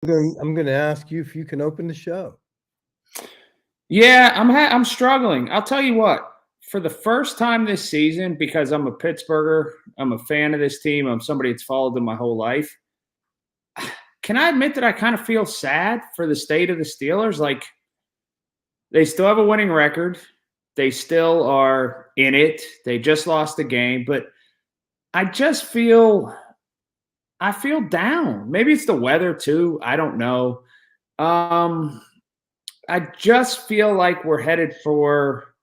I'm going to ask you if you can open the show. Yeah, I'm struggling. I'll tell you what. For the first time this season, because I'm a Pittsburgher, I'm a fan of this team. I'm somebody that's followed them my whole life. Can I admit that I kind of feel sad for the state of the Steelers? Like, they still have a winning record. They still are in it. They just lost a game, but I feel down. Maybe it's the weather too. I don't know. Um, I just feel like we're headed for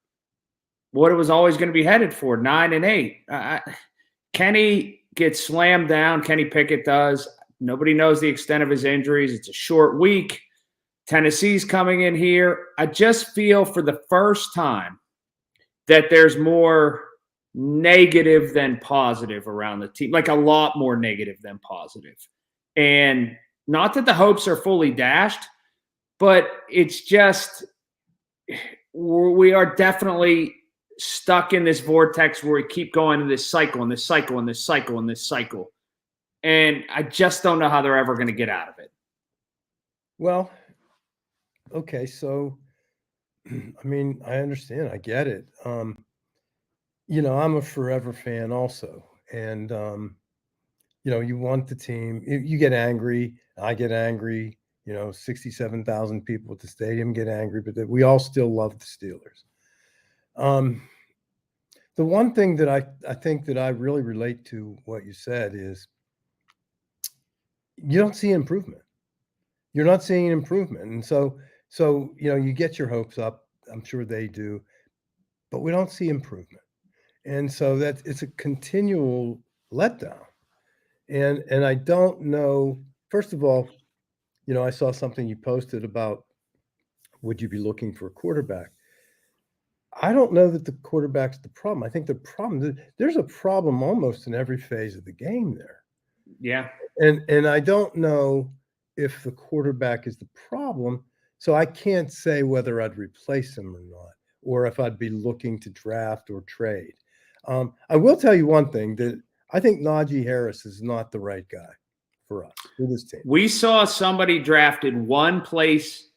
what it was always going to be headed for, 9-8. Kenny gets slammed down. Kenny Pickett does. Nobody knows the extent of his injuries. It's a short week. Tennessee's coming in here. I just feel for the first time that there's more negative than positive around the team, like a lot more negative than positive. And not that the hopes are fully dashed, but it's just we are definitely stuck in this vortex where we keep going in this cycle and this cycle and this cycle and this cycle. And I just don't know how they're ever going to get out of it. Well, okay, so I mean, I understand. I get it. I'm a forever fan also. And you want the team. You get angry. I get angry. 67,000 people at the stadium get angry, but we all still love the Steelers. The one thing that I think that I really relate to what you said is you don't see improvement. You're not seeing improvement. And so you get your hopes up. I'm sure they do, but we don't see improvement. And so it's a continual letdown. And I don't know, first of all, I saw something you posted about would you be looking for a quarterback? I don't know that the quarterback's the problem. I think the problem, there's a problem almost in every phase of the game there. Yeah. And I don't know if the quarterback is the problem. So I can't say whether I'd replace him or not, or if I'd be looking to draft or trade. I will tell you one thing, that I think Najee Harris is not the right guy for us, for this team. We saw somebody drafted one place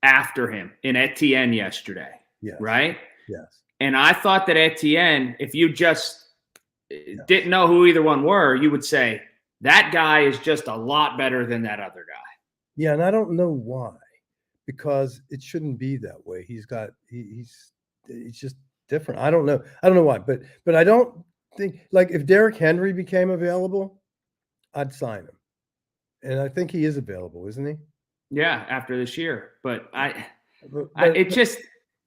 after him in Etienne yesterday. Yes. Right? Yes. And I thought that Etienne, if you just didn't know who either one were, you would say, that guy is just a lot better than that other guy. Yeah, and I don't know why, because it shouldn't be that way. He's just different. I don't know why, but I don't think, like, if Derrick Henry became available, I'd sign him. And I think he is available, isn't he? Yeah, after this year. But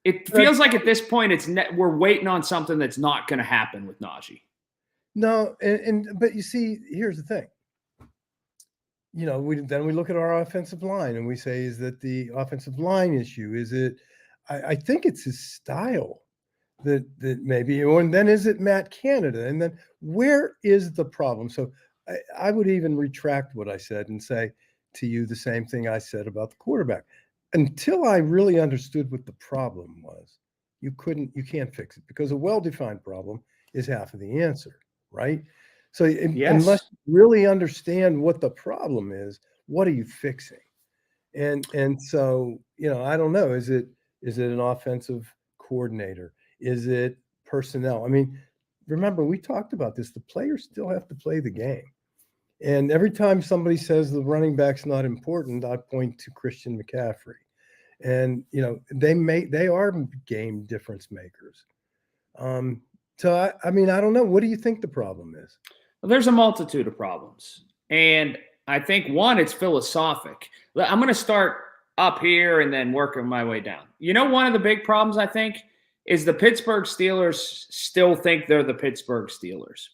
it feels like at this point we're waiting on something that's not going to happen with Najee. No, but you see, here's the thing. We look at our offensive line and we say, is that the offensive line issue? Is it? I think it's his style that maybe, and then is it Matt Canada? And then where is the problem? So I would even retract what I said and say to you the same thing I said about the quarterback. Until I really understood what the problem was, you can't fix it, because a well-defined problem is half of the answer, right? So unless you really understand what the problem is, what are you fixing? And so, I don't know. Is it an offensive coordinator? Is it personnel? I mean, remember, we talked about this. The players still have to play the game. And every time somebody says the running back's not important, I point to Christian McCaffrey. And, they are game difference makers. So, I mean, I don't know. What do you think the problem is? Well, there's a multitude of problems. And I think, one, it's philosophic. I'm going to start up here and then working my way down. One of the big problems, I think, is the Pittsburgh Steelers still think they're the Pittsburgh Steelers.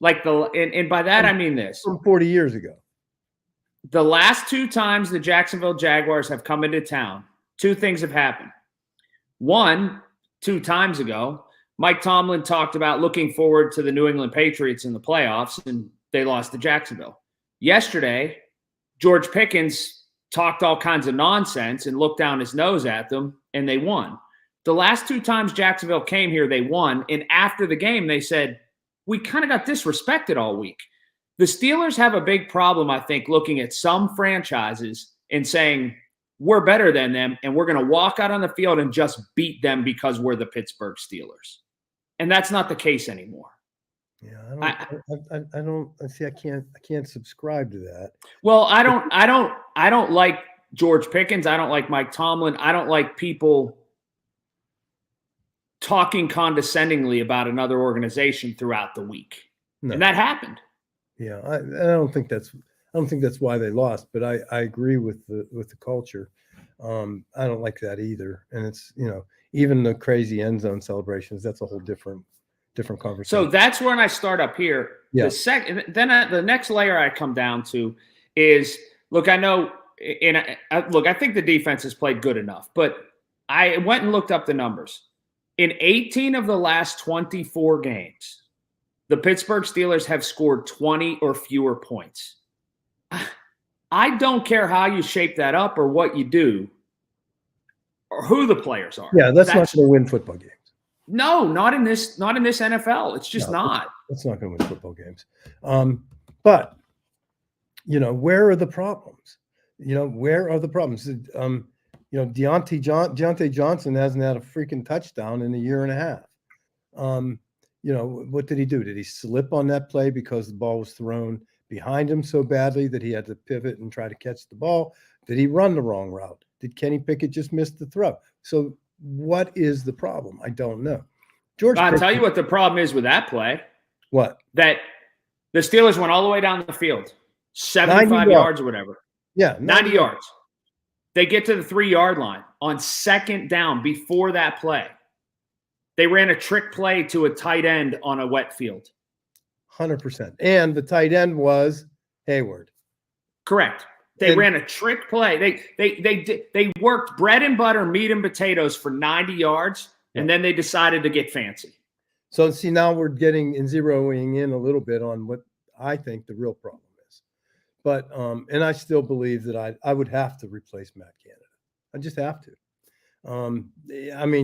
And by that, I mean this. From 40 years ago. The last two times the Jacksonville Jaguars have come into town, two things have happened. One, 2 times ago, Mike Tomlin talked about looking forward to the New England Patriots in the playoffs, and they lost to Jacksonville. Yesterday, George Pickens talked all kinds of nonsense and looked down his nose at them, and they won. The last 2 times Jacksonville came here, they won. And after the game, they said, we kind of got disrespected all week. The Steelers have a big problem, I think, looking at some franchises and saying we're better than them and we're going to walk out on the field and just beat them because we're the Pittsburgh Steelers. And that's not the case anymore. Yeah, I don't see. I can't subscribe to that. Well, I don't like George Pickens. I don't like Mike Tomlin. I don't like people talking condescendingly about another organization throughout the week. No. And that happened. Yeah, I don't think that's why they lost, but I agree with the culture. I don't like that either. And it's, even the crazy end zone celebrations, that's a whole different conversation. So that's when I start up here. Yeah. The next layer I come down to is, look, I know, I think the defense has played good enough, but I went and looked up the numbers. In 18 of the last 24 games, the Pittsburgh Steelers have scored 20 or fewer points. I don't care how you shape that up or what you do or who the players are. Yeah, that's not going to win football games. No, not in this NFL. It's just not. It's not going to win football games. But where are the problems? Where are the problems? Deontay Johnson hasn't had a freaking touchdown in a year and a half. What did he do? Did he slip on that play because the ball was thrown behind him so badly that he had to pivot and try to catch the ball? Did he run the wrong route? Did Kenny Pickett just miss the throw? So what is the problem? I don't know. I'll tell you what the problem is with that play. What? That the Steelers went all the way down the field, 75 yards or whatever. Yeah, 90 yards. They get to the 3-yard line on second down before that play. They ran a trick play to a tight end on a wet field. 100%. And the tight end was Hayward. Correct. They ran a trick play. They worked bread and butter, meat and potatoes for 90 yards, and then they decided to get fancy. So, see, now we're getting and zeroing in a little bit on what I think the real problem is. But, and I still believe that I would have to replace Matt Canada. I just have to.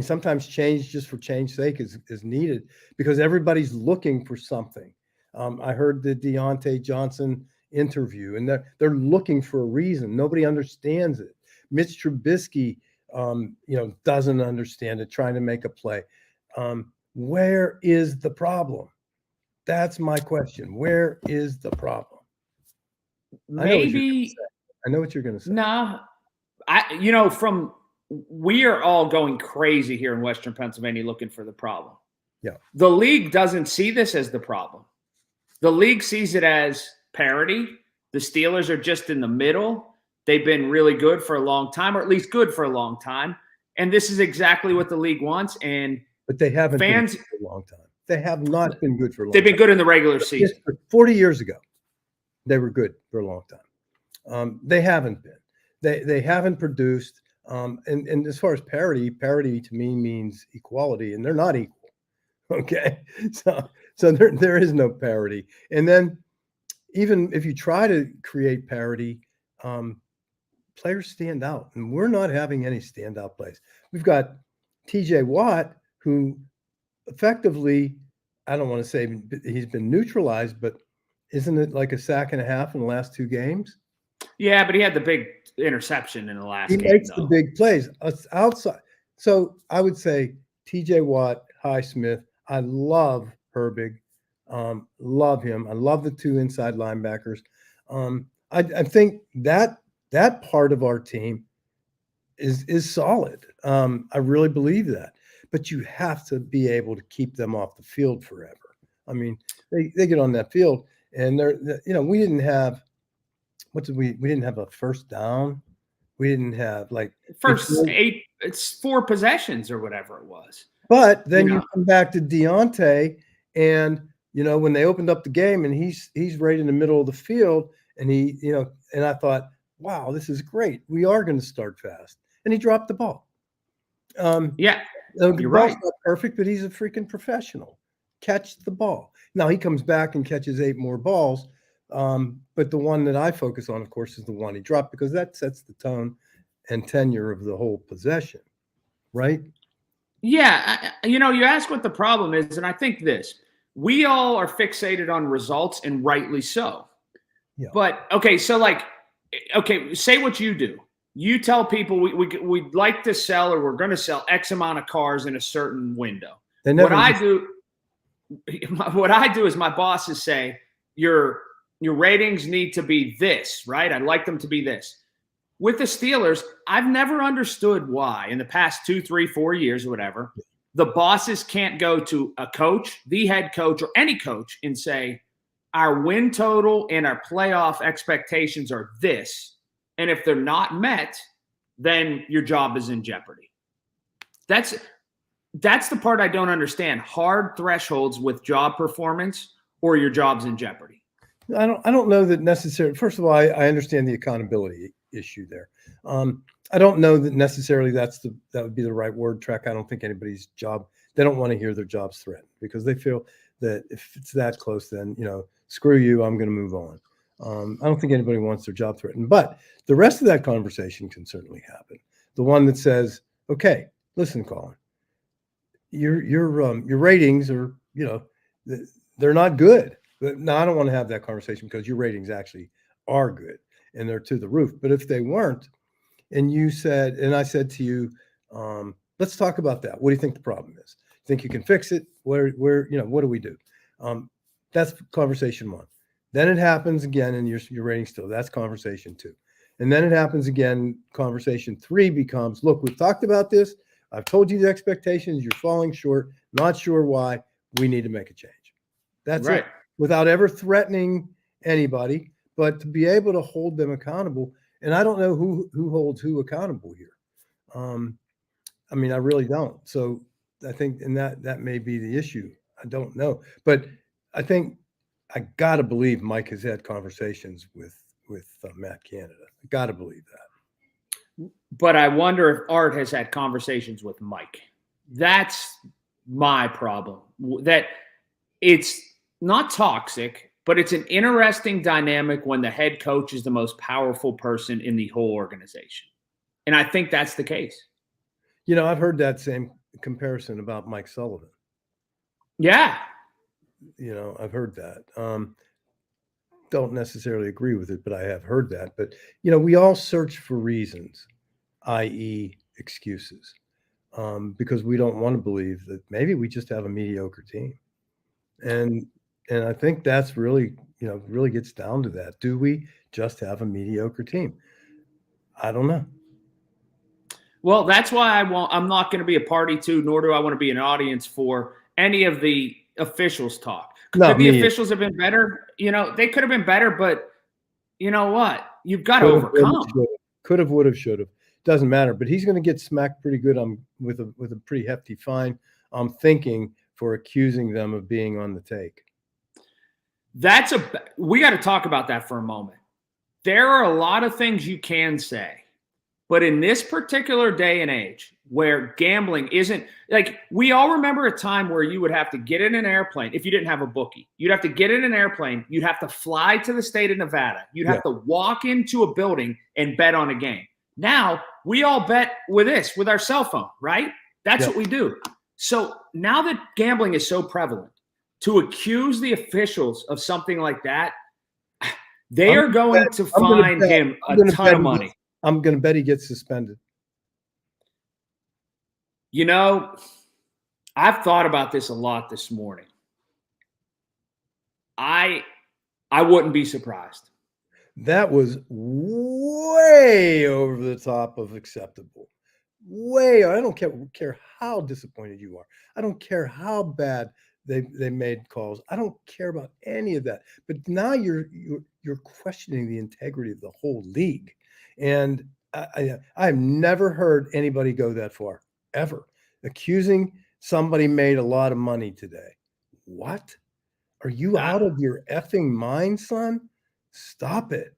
Sometimes change just for change's sake is needed because everybody's looking for something. I heard the Deontay Johnson interview, and they're looking for a reason. Nobody understands it. Mitch Trubisky, doesn't understand it, trying to make a play. Where is the problem? That's my question. Where is the problem? Maybe I know what you're going to say. No, we are all going crazy here in Western Pennsylvania looking for the problem. Yeah. The league doesn't see this as the problem. The league sees it as parity. The Steelers are just in the middle. They've been really good for a long time, or at least good for a long time. And this is exactly what the league wants. But they haven't been good for a long time. They have not been good for a long time. They've been good in the regular season. 40 years ago, they were good for a long time. They haven't been. They haven't produced. And as far as parity to me means equality, and they're not equal. Okay, so there is no parity. And then even if you try to create parity, players stand out, and we're not having any standout plays. We've got TJ Watt, who effectively, I don't want to say he's been neutralized, but isn't it like a sack and a half in the last 2 games? Yeah, but he had the big interception in the last game. He makes the big plays outside. So I would say TJ Watt, Highsmith. I love Herbig. Love him. I love the 2 inside linebackers. I think that part of our team is solid. I really believe that. But you have to be able to keep them off the field forever. They get on that field, and we didn't have we didn't have a first down. We didn't have first 8. It's 4 possessions or whatever it was. But then you come back to Deontay, and when they opened up the game, and he's right in the middle of the field, and and I thought, wow, this is great. We are going to start fast, and he dropped the ball. You're right. Not perfect, but he's a freaking professional. Catch the ball. Now he comes back and catches 8 more balls. But the one that I focus on, of course, is the one he dropped, because that sets the tone and tenure of the whole possession, right? Yeah. You ask what the problem is, and I think we all are fixated on results, and rightly so. Yeah. But, okay, so okay, say what you do. You tell people we'd like to sell, or we're going to sell X amount of cars in a certain window. They What never I do, what I do is my bosses say your ratings need to be this, right? I'd like them to be this. With the Steelers, I've never understood why in the past 2, 3, 4 years or whatever, the bosses can't go to a coach, the head coach, or any coach and say, our win total and our playoff expectations are this. And if they're not met, then your job is in jeopardy. That's the part I don't understand. Hard thresholds with job performance, or your job's in jeopardy. I don't know that necessarily. First of all, I understand the accountability issue there. I don't know that necessarily that would be the right word, Trek. I don't think anybody's job, they don't want to hear their jobs threatened, because they feel that if it's that close, then, screw you, I'm going to move on. I don't think anybody wants their job threatened, but the rest of that conversation can certainly happen. The one that says, okay, listen, Colin, your ratings are, they're not good. But no, I don't want to have that conversation, because your ratings actually are good and they're to the roof. But if they weren't, and you said, and I said to you, let's talk about that. What do you think the problem is? Think you can fix it? Where, what do we do? That's conversation one. Then it happens again, and your rating still. That's conversation two. And then it happens again. Conversation three becomes, look, we've talked about this. I've told you the expectations. You're falling short. Not sure why. We need to make a change. That's right. It. Without ever threatening anybody, but to be able to hold them accountable. And I don't know who holds who accountable here. I really don't. So I think, and that may be the issue. I don't know, but I think I got to believe Mike has had conversations with Matt Canada. I got to believe that. But I wonder if Art has had conversations with Mike. That's my problem. That it's not toxic, but it's an interesting dynamic when the head coach is the most powerful person in the whole organization. And I think that's the case. I've heard that same comparison about Mike Sullivan. Yeah. I've heard that. Don't necessarily agree with it, but I have heard that. But, we all search for reasons, i.e. excuses, because we don't want to believe that maybe we just have a mediocre team. And I think that's really, really gets down to that. Do we just have a mediocre team? I don't know. Well, that's why I'm not going to be a party to, nor do I want to be an audience for any of the officials talk. Could the officials have been better? They could have been better, but you know what? You've got to overcome. Could have, would have, should have. Doesn't matter. But he's going to get smacked pretty good with a pretty hefty fine, I'm thinking, for accusing them of being on the take. We got to talk about that for a moment. There are a lot of things you can say. But in this particular day and age where gambling isn't, like, we all remember a time where you would have to get in an airplane. If you didn't have a bookie, you'd have to get in an airplane. You'd have to fly to the state of Nevada. You'd have to walk into a building and bet on a game. Now we all bet with our cell phone, right? That's what we do. So now that gambling is so prevalent, to accuse the officials of something like that, they are going to fine him a ton of money. I'm going to bet he gets suspended. I've thought about this a lot this morning. I wouldn't be surprised. That was way over the top of acceptable. Way. I don't care how disappointed you are. I don't care how bad they made calls. I don't care about any of that. But now you're questioning the integrity of the whole league. And I've never heard anybody go that far, ever. Accusing somebody made a lot of money today. What? Are you out of your effing mind, son? Stop it.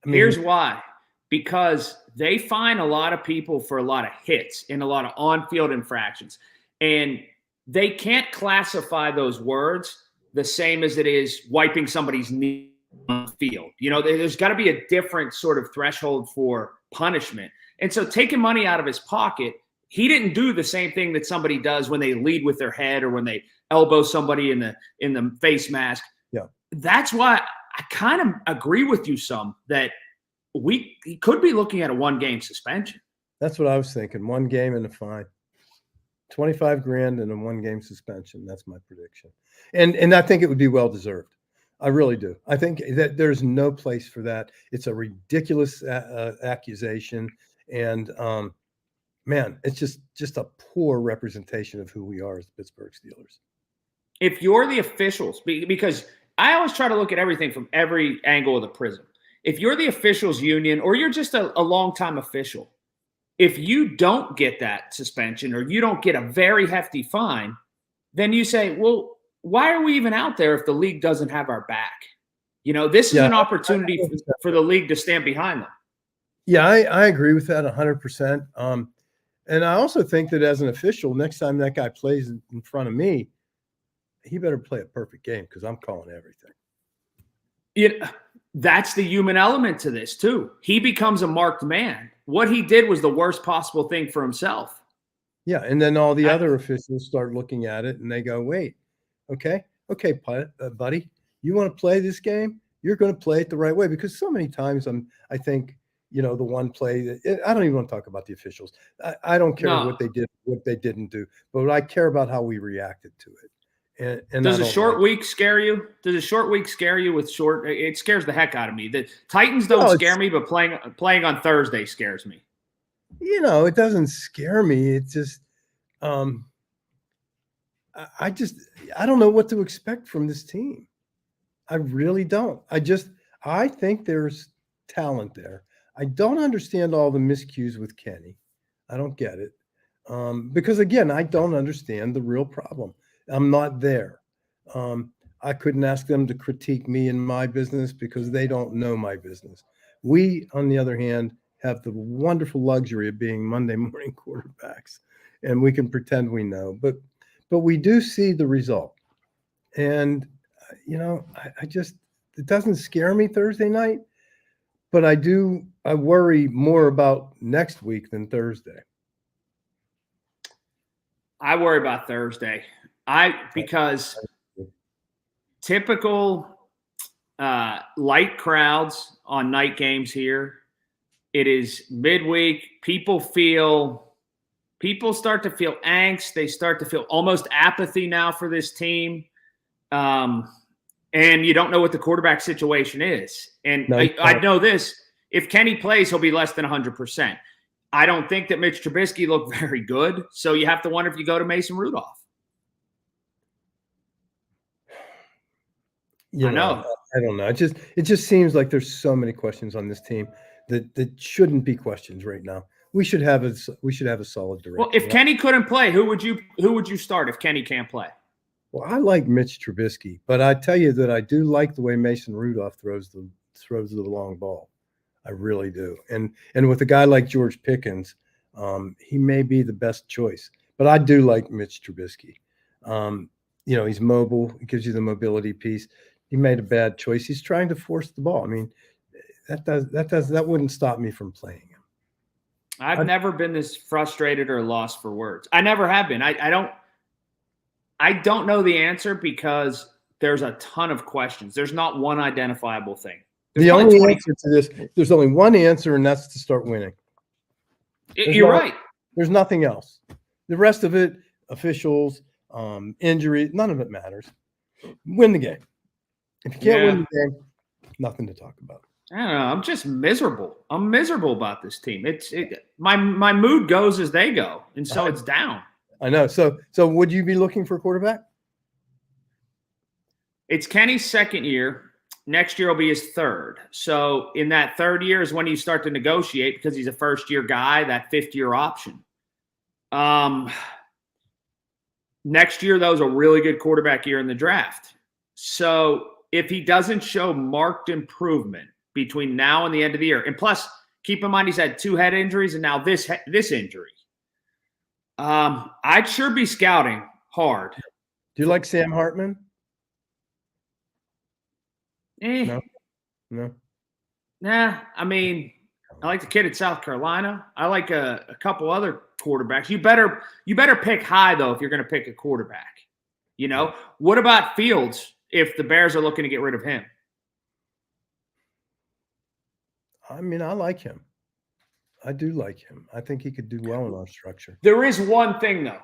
Here's why. Because they fine a lot of people for a lot of hits and a lot of on-field infractions. And they can't classify those words the same as it is wiping somebody's knee on the field. There's got to be a different sort of threshold for punishment. And so taking money out of his pocket, he didn't do the same thing that somebody does when they lead with their head or when they elbow somebody in the face mask. Yeah. That's why I kind of agree with you some that he could be looking at a 1-game suspension. That's what I was thinking. 1 game and a fine. 25 grand and a 1-game suspension. That's my prediction. And I think it would be well deserved. I really do. I think that there's no place for that. It's a ridiculous accusation. And man, it's just a poor representation of who we are as the Pittsburgh Steelers. If you're the officials, because I always try to look at everything from every angle of the prism. If you're the officials union or you're just a longtime official, if you don't get that suspension or you don't get a very hefty fine, then you say, well, why are we even out there if the league doesn't have our back? This is an opportunity for the league to stand behind them. Yeah, I agree with that 100%. And I also think that as an official, next time that guy plays in front of me, he better play a perfect game because I'm calling everything. That's the human element to this too. He becomes a marked man. What he did was the worst possible thing for himself. Yeah, and then all the other officials start looking at it and they go, wait, okay, buddy, you want to play this game? You're going to play it the right way. Because so many times I think, the one play that I don't even want to talk about the officials. I don't care what they did, what they didn't do, but I care about how we reacted to it. And does a short week scare you? Does a short week scare you with short? It scares the heck out of me. The Titans don't scare me, but playing on Thursday scares me. It doesn't scare me. It's just, I don't know what to expect from this team. I really don't. I think there's talent there. I don't understand all the miscues with Kenny. I don't get it. Because again, I don't understand the real problem. I'm not there. I couldn't ask them to critique me in my business because they don't know my business. We, on the other hand, have the wonderful luxury of being Monday morning quarterbacks, and we can pretend we know. But we do see the result. And, it doesn't scare me Thursday night, but I worry more about next week than Thursday. I worry about Thursday. Because typical light crowds on night games here. It is midweek. People start to feel angst. They start to feel almost apathy now for this team. And you don't know what the quarterback situation is. And I know this. If Kenny plays, he'll be less than 100%. I don't think that Mitch Trubisky looked very good. So you have to wonder if you go to Mason Rudolph. I know. I don't know. It just seems like there's so many questions on this team that shouldn't be questions right now. We should have a solid direction. Well, if Kenny couldn't play, who would you start if Kenny can't play? Well, I like Mitch Trubisky, but I tell you that I do like the way Mason Rudolph throws the long ball. I really do. And with a guy like George Pickens, he may be the best choice. But I do like Mitch Trubisky. He's mobile. It gives you the mobility piece. He made a bad choice. He's trying to force the ball. I mean, that wouldn't stop me from playing him. I've never been this frustrated or lost for words. I never have been. I don't know the answer because there's a ton of questions. There's not one identifiable thing. The only answer to this, there's only one answer, and that's to start winning. You're right. There's nothing else. The rest of it, officials, injury, none of it matters. Win the game. If you can't win the game, nothing to talk about. I don't know. I'm just miserable. I'm miserable about this team. My mood goes as they go, and so it's down. I know. So would you be looking for a quarterback? It's Kenny's second year. Next year will be his third. So in that third year is when you start to negotiate because he's a first-year guy, that fifth-year option. Next year, though, is a really good quarterback year in the draft. So if he doesn't show marked improvement between now and the end of the year, and plus, keep in mind he's had 2 head injuries and now this injury, I'd sure be scouting hard. Do you like Sam Hartman? No. Nah, I mean, I like the kid at South Carolina. I like a couple other quarterbacks. You better pick high, though, if you're going to pick a quarterback. What about Fields if the Bears are looking to get rid of him? I mean, I like him. I do like him. I think he could do well in our structure. There is one thing though.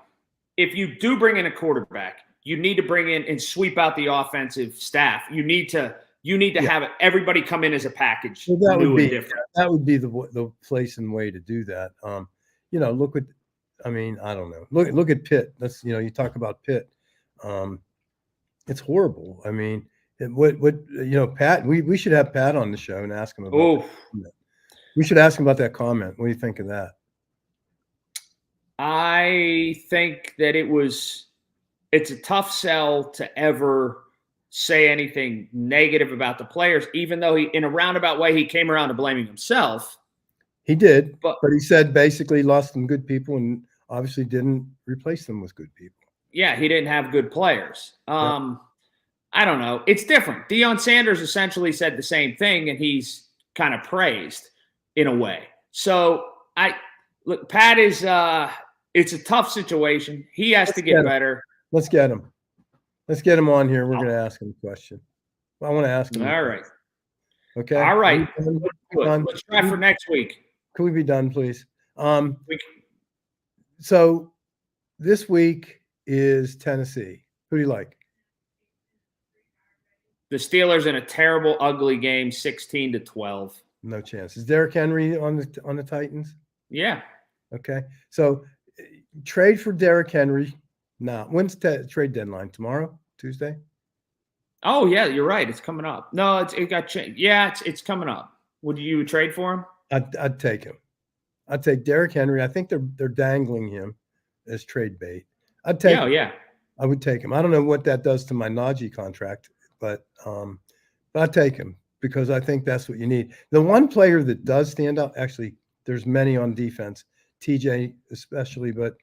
If you do bring in a quarterback, you need to bring in and sweep out the offensive staff. You need to Yeah. have everybody come in as a package, Well, new and different. that would be the place and way to do that. Look at, I mean, I don't know. Look at Pitt. That's you talk about Pitt. Um, it's horrible. I mean, Pat. We should have Pat on the show and ask him about. Oh, We should ask him about that comment. What do you think of that? I think that it's a tough sell to ever say anything negative about the players, even though in a roundabout way, he came around to blaming himself. He did, but he said basically he lost some good people and obviously didn't replace them with good people. Yeah, he didn't have good players. I don't know. It's different. Deion Sanders essentially said the same thing, and he's kind of praised in a way. So look, Pat is it's a tough situation. He has to get better. Let's get him. Let's get him on here. We're going to ask him a question. I want to ask him. All right. Okay. All right. Let's try for next week. Can we be done, please? So this week is Tennessee. Who do you like? The Steelers in a terrible, ugly game, 16-12. No chance. Is Derrick Henry on the Titans? Yeah. Okay. So trade for Derrick Henry. Now, when's the trade deadline? Tomorrow? Tuesday? Oh, yeah, you're right. It's coming up. No, it got changed. Yeah, it's coming up. Would you trade for him? I'd take him. I'd take Derrick Henry. I think they're dangling him as trade bait. I'd take him. Yeah. I would take him. I don't know what that does to my Najee contract, but I'd take him because I think that's what you need. The one player that does stand out, actually, there's many on defense, TJ especially, but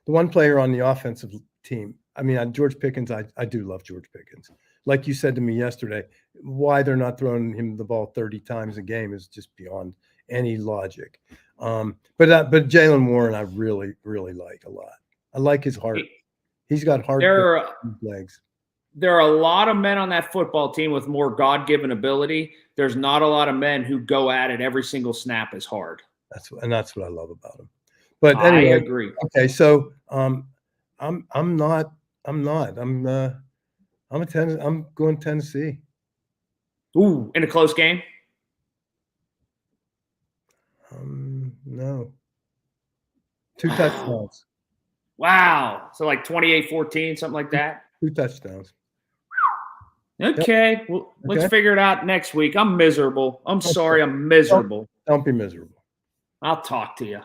the one player on the offensive team, I mean, George Pickens, I do love George Pickens. Like you said to me yesterday, why they're not throwing him the ball 30 times a game is just beyond any logic. But Jalen Warren, I really, really like a lot. I like his heart. He's got heart legs. There are a lot of men on that football team with more God-given ability. There's not a lot of men who go at it every single snap as hard. That's what I love about him. But anyway, I agree. Okay, so I'm going Tennessee. Ooh, in a close game? No. 2 touchdowns. Wow. So like 28-14, something like that? 2 touchdowns. Okay. Yep. Well, let's figure it out next week. I'm miserable. I'm sorry. I'm miserable. Don't be miserable. I'll talk to you.